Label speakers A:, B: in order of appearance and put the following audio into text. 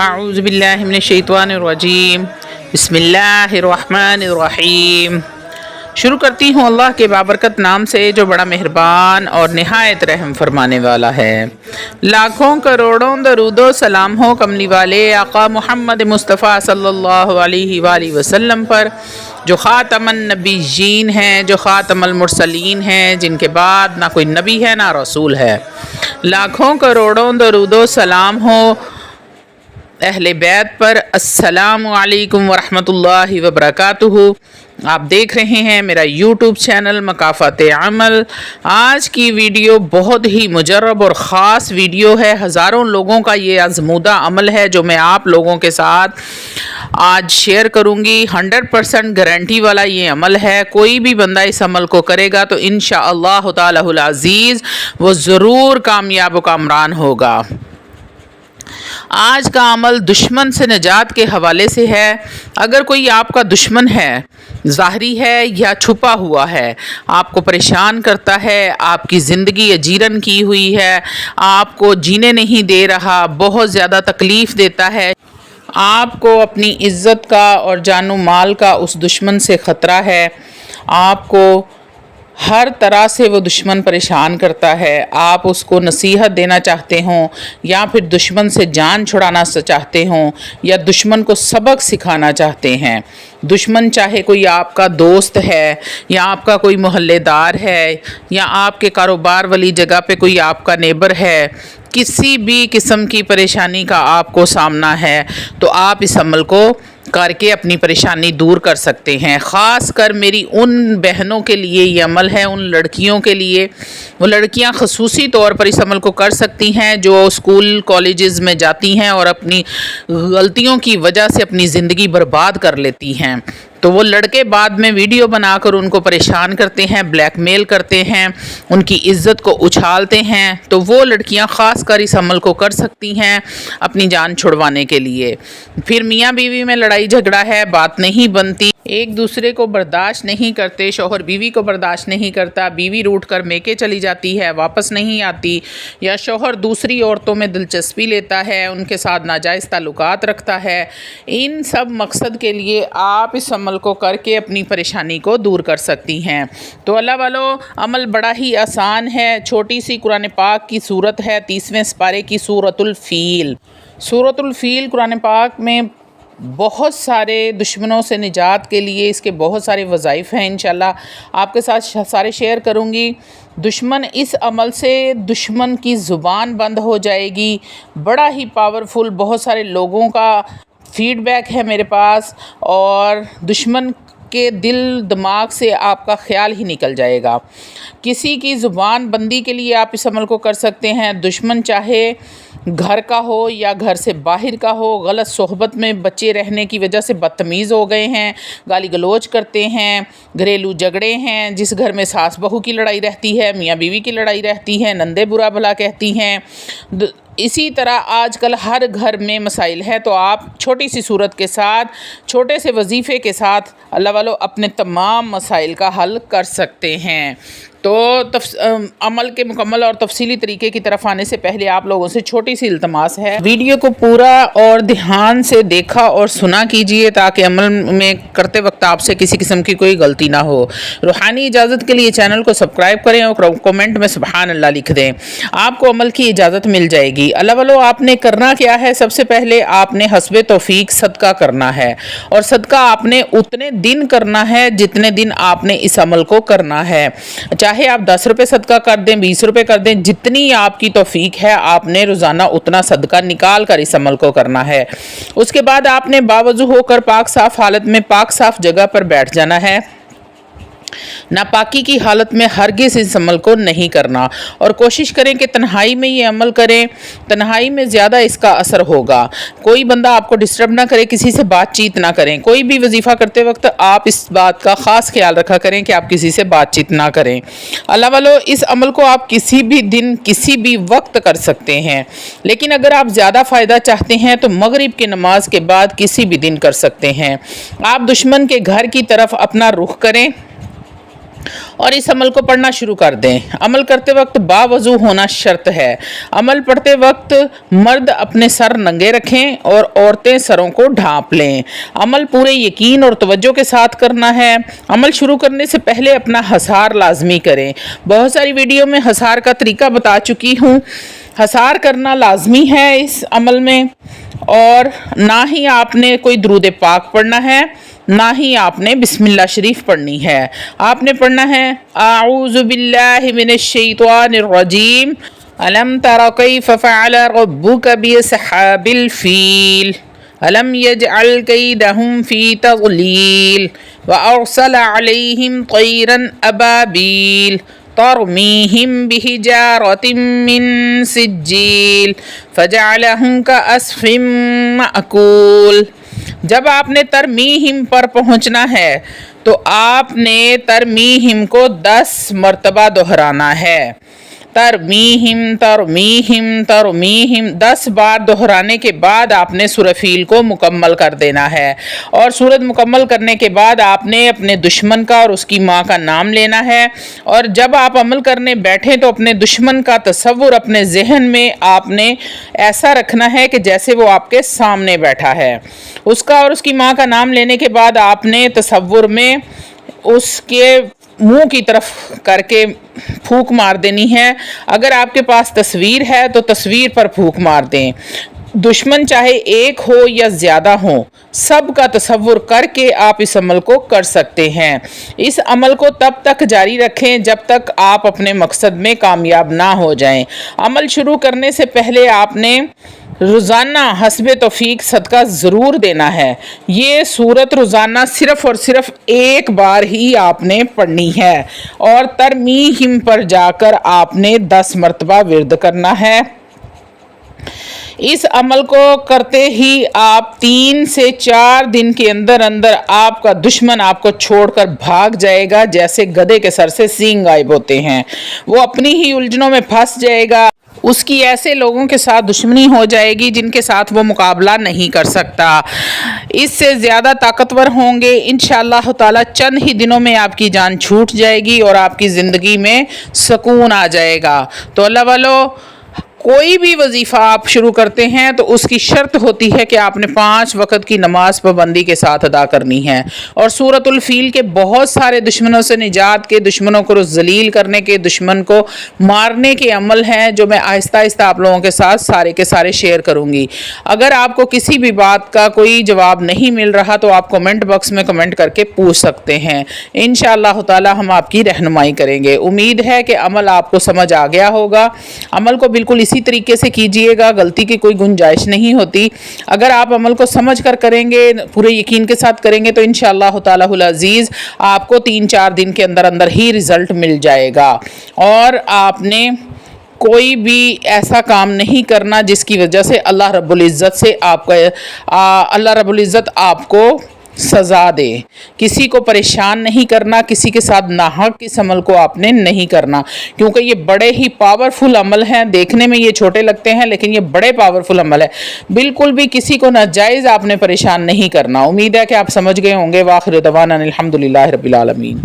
A: اعوذ باللہ من الشیطان الرجیم بسم اللہ الرحمن الرحیم۔ شروع کرتی ہوں اللہ کے بابرکت نام سے جو بڑا مہربان اور نہایت رحم فرمانے والا ہے۔ لاکھوں کروڑوں درود و سلام ہو کملی والے آقا محمد مصطفیٰ صلی اللہ علیہ وآلہ وسلم پر، جو خاتم النبیین ہیں، جو خاتم المرسلین ہیں، جن کے بعد نہ کوئی نبی ہے نہ رسول ہے۔ لاکھوں کروڑوں درود و سلام ہو اہل بیت پر۔ السلام علیکم ورحمۃ اللہ وبرکاتہ۔ آپ دیکھ رہے ہیں میرا یوٹیوب چینل مکافات عمل۔ آج کی ویڈیو بہت ہی مجرب اور خاص ویڈیو ہے۔ ہزاروں لوگوں کا یہ آزمودہ عمل ہے جو میں آپ لوگوں کے ساتھ آج شیئر کروں گی۔ 100% گارنٹی والا یہ عمل ہے۔ کوئی بھی بندہ اس عمل کو کرے گا تو انشاءاللہ تعالی العزیز وہ ضرور کامیاب و کامران ہوگا۔ آج کا عمل دشمن سے نجات کے حوالے سے ہے۔ اگر کوئی آپ کا دشمن ہے، ظاہری ہے یا چھپا ہوا ہے، آپ کو پریشان کرتا ہے، آپ کی زندگی اجیرن کی ہوئی ہے، آپ کو جینے نہیں دے رہا، بہت زیادہ تکلیف دیتا ہے، آپ کو اپنی عزت کا اور جان و مال کا اس دشمن سے خطرہ ہے، آپ کو ہر طرح سے وہ دشمن پریشان کرتا ہے، آپ اس کو نصیحت دینا چاہتے ہوں یا پھر دشمن سے جان چھڑانا چاہتے ہوں یا دشمن کو سبق سکھانا چاہتے ہیں۔ دشمن چاہے کوئی آپ کا دوست ہے یا آپ کا کوئی محلے دار ہے یا آپ کے کاروبار والی جگہ پہ کوئی آپ کا نیبر ہے، کسی بھی قسم کی پریشانی کا آپ کو سامنا ہے تو آپ اس عمل کو کر کے اپنی پریشانی دور کر سکتے ہیں۔ خاص کر میری ان بہنوں کے لیے یہ عمل ہے، ان لڑکیوں کے لیے۔ وہ لڑکیاں خصوصی طور پر اس عمل کو کر سکتی ہیں جو اسکول کالجز میں جاتی ہیں اور اپنی غلطیوں کی وجہ سے اپنی زندگی برباد کر لیتی ہیں، تو وہ لڑکے بعد میں ویڈیو بنا کر ان کو پریشان کرتے ہیں، بلیک میل کرتے ہیں، ان کی عزت کو اچھالتے ہیں، تو وہ لڑکیاں خاص کر اس عمل کو کر سکتی ہیں اپنی جان چھڑوانے کے لیے۔ پھر میاں بیوی میں لڑائی جھگڑا ہے، بات نہیں بنتی، ایک دوسرے کو برداشت نہیں کرتے، شوہر بیوی کو برداشت نہیں کرتا، بیوی روٹھ کر میکے چلی جاتی ہے، واپس نہیں آتی، یا شوہر دوسری عورتوں میں دلچسپی لیتا ہے، ان کے ساتھ ناجائز تعلقات رکھتا ہے۔ ان سب مقصد کے لیے آپ اس عمل کو کر کے اپنی پریشانی کو دور کر سکتی ہیں۔ تو اللہ والو، عمل بڑا ہی آسان ہے۔ چھوٹی سی قرآن پاک کی سورت ہے، 30ویں سپارے کی سورۃ الفیل۔ سورۃ الفیل قرآن پاک میں بہت سارے دشمنوں سے نجات کے لیے اس کے بہت سارے وظائف ہیں، انشاءاللہ آپ کے ساتھ سارے شیئر کروں گی۔ دشمن اس عمل سے دشمن کی زبان بند ہو جائے گی۔ بڑا ہی پاورفل، بہت سارے لوگوں کا فیڈ بیک ہے میرے پاس، اور دشمن کے دل دماغ سے آپ کا خیال ہی نکل جائے گا۔ کسی کی زبان بندی کے لیے آپ اس عمل کو کر سکتے ہیں۔ دشمن چاہے گھر کا ہو یا گھر سے باہر کا ہو، غلط صحبت میں بچے رہنے کی وجہ سے بدتمیز ہو گئے ہیں، گالی گلوچ کرتے ہیں، گھریلو جھگڑے ہیں، جس گھر میں ساس بہو کی لڑائی رہتی ہے، میاں بیوی کی لڑائی رہتی ہے، نندے برا بھلا کہتی ہیں، اسی طرح آج کل ہر گھر میں مسائل ہے، تو آپ چھوٹی سی صورت کے ساتھ، چھوٹے سے وظیفے کے ساتھ اللہ والو اپنے تمام مسائل کا حل کر سکتے ہیں۔ تو عمل کے مکمل اور تفصیلی طریقے کی طرف آنے سے پہلے آپ لوگوں سے چھوٹی سی التماس ہے، ویڈیو کو پورا اور دھیان سے دیکھا اور سنا کیجئے تاکہ عمل میں کرتے وقت آپ سے کسی قسم کی کوئی غلطی نہ ہو۔ روحانی اجازت کے لیے چینل کو سبسکرائب کریں اور کومنٹ میں سبحان اللہ لکھ دیں، آپ کو عمل کی اجازت مل جائے گی۔ اللہ والو، آپ نے کرنا کیا ہے؟ سب سے پہلے آپ نے حسب توفیق صدقہ کرنا ہے، اور صدقہ آپ نے اتنے دن کرنا ہے جتنے دن آپ نے اس عمل کو کرنا ہے۔ چاہے آپ 10 روپے صدقہ کر دیں، 20 روپے کر دیں، جتنی آپ کی توفیق ہے آپ نے روزانہ اتنا صدقہ نکال کر اس عمل کو کرنا ہے۔ اس کے بعد آپ نے باوضو ہو کر پاک صاف حالت میں پاک صاف جگہ پر بیٹھ جانا ہے۔ ناپاکی کی حالت میں ہرگز اس عمل کو نہیں کرنا، اور کوشش کریں کہ تنہائی میں یہ عمل کریں، تنہائی میں زیادہ اس کا اثر ہوگا۔ کوئی بندہ آپ کو ڈسٹرب نہ کرے، کسی سے بات چیت نہ کریں۔ کوئی بھی وظیفہ کرتے وقت آپ اس بات کا خاص خیال رکھا کریں کہ آپ کسی سے بات چیت نہ کریں۔ اللہ والو، اس عمل کو آپ کسی بھی دن کسی بھی وقت کر سکتے ہیں، لیکن اگر آپ زیادہ فائدہ چاہتے ہیں تو مغرب کی نماز کے بعد کسی بھی دن کر سکتے ہیں۔ آپ دشمن کے گھر کی طرف اپنا رخ کریں اور اس عمل کو پڑھنا شروع کر دیں۔ عمل کرتے وقت باوضو ہونا شرط ہے۔ عمل پڑھتے وقت مرد اپنے سر ننگے رکھیں اور عورتیں سروں کو ڈھانپ لیں۔ عمل پورے یقین اور توجہ کے ساتھ کرنا ہے۔ عمل شروع کرنے سے پہلے اپنا حصار لازمی کریں۔ بہت ساری ویڈیو میں حصار کا طریقہ بتا چکی ہوں۔ حصار کرنا لازمی ہے اس عمل میں، اور نہ ہی آپ نے کوئی درود پاک پڑھنا ہے، نہ ہی آپ نے بسم اللہ شریف پڑھنی ہے۔ آپ نے پڑھنا ہے اعوذ باللہ من الشیطان الرجیم الم تر کیف فعل ربک باصحاب الفیل الم یجعل کیدہم فی تضلیل وارسل علیہم طیرا ابابیل ترمیہم بحجارۃ من سجیل فجعلہم کعصف مأکول۔ جب آپ نے ترمیہم پر پہنچنا ہے تو آپ نے ترمیہم کو 10 مرتبہ دہرانا ہے۔ ترمیہم ترمیہم ترمیہم 10 بار دہرانے کے بعد آپ نے سورہ فیل کو مکمل کر دینا ہے، اور سورت مکمل کرنے کے بعد آپ نے اپنے دشمن کا اور اس کی ماں کا نام لینا ہے، اور جب آپ عمل کرنے بیٹھیں تو اپنے دشمن کا تصور اپنے ذہن میں آپ نے ایسا رکھنا ہے کہ جیسے وہ آپ کے سامنے بیٹھا ہے۔ اس کا اور اس کی ماں کا نام لینے کے بعد آپ نے تصور میں اس کے منہ کی طرف کر کے پھونک مار دینی ہے۔ اگر آپ کے پاس تصویر ہے تو تصویر پر پھونک مار دیں۔ دشمن چاہے ایک ہو یا زیادہ ہو، سب کا تصور کر کے آپ اس عمل کو کر سکتے ہیں۔ اس عمل کو تب تک جاری رکھیں جب تک آپ اپنے مقصد میں کامیاب نہ ہو جائیں۔ عمل شروع کرنے سے پہلے آپ نے روزانہ حسب توفیق صدقہ ضرور دینا ہے۔ یہ سورت روزانہ صرف اور صرف ایک بار ہی آپ نے پڑھنی ہے، اور ترمیہم پر جا کر آپ نے 10 مرتبہ ورد کرنا ہے۔ اس عمل کو کرتے ہی آپ 3 سے 4 دن کے اندر اندر آپ کا دشمن آپ کو چھوڑ کر بھاگ جائے گا، جیسے گدھے کے سر سے سینگ غائب ہوتے ہیں۔ وہ اپنی ہی الجھنوں میں پھنس جائے گا۔ اس کی ایسے لوگوں کے ساتھ دشمنی ہو جائے گی جن کے ساتھ وہ مقابلہ نہیں کر سکتا۔ اس سے زیادہ طاقتور ہوں گے انشاءاللہ تعالی۔ چند ہی دنوں میں آپ کی جان چھوٹ جائے گی اور آپ کی زندگی میں سکون آ جائے گا۔ تو اللہ والو، کوئی بھی وظیفہ آپ شروع کرتے ہیں تو اس کی شرط ہوتی ہے کہ آپ نے 5 وقت کی نماز پابندی کے ساتھ ادا کرنی ہے، اور سورۃ الفیل کے بہت سارے دشمنوں سے نجات کے، دشمنوں کو ذلیل کرنے کے، دشمن کو مارنے کے عمل ہیں جو میں آہستہ آہستہ آپ لوگوں کے ساتھ سارے کے سارے شیئر کروں گی۔ اگر آپ کو کسی بھی بات کا کوئی جواب نہیں مل رہا تو آپ کمنٹ باکس میں کمنٹ کر کے پوچھ سکتے ہیں، انشاءاللہ تعالی ہم آپ کی رہنمائی کریں گے۔ امید ہے کہ عمل آپ کو سمجھ آ گیا ہوگا۔ عمل کو بالکل اسی طریقے سے کیجئے گا، غلطی کی کوئی گنجائش نہیں ہوتی۔ اگر آپ عمل کو سمجھ کر کریں گے، پورے یقین کے ساتھ کریں گے تو انشاءاللہ تعالی العزیز آپ کو 3-4 دن کے اندر اندر ہی رزلٹ مل جائے گا، اور آپ نے کوئی بھی ایسا کام نہیں کرنا جس کی وجہ سے اللہ رب العزت آپ کو سزا دے۔ کسی کو پریشان نہیں کرنا، کسی کے ساتھ ناحق اس عمل کو آپ نے نہیں کرنا، کیونکہ یہ بڑے ہی پاورفل عمل ہیں۔ دیکھنے میں یہ چھوٹے لگتے ہیں لیکن یہ بڑے پاورفل عمل ہے۔ بالکل بھی کسی کو ناجائز آپ نے پریشان نہیں کرنا۔ امید ہے کہ آپ سمجھ گئے ہوں گے۔ وآخر دعوانا الحمدللہ رب العالمین۔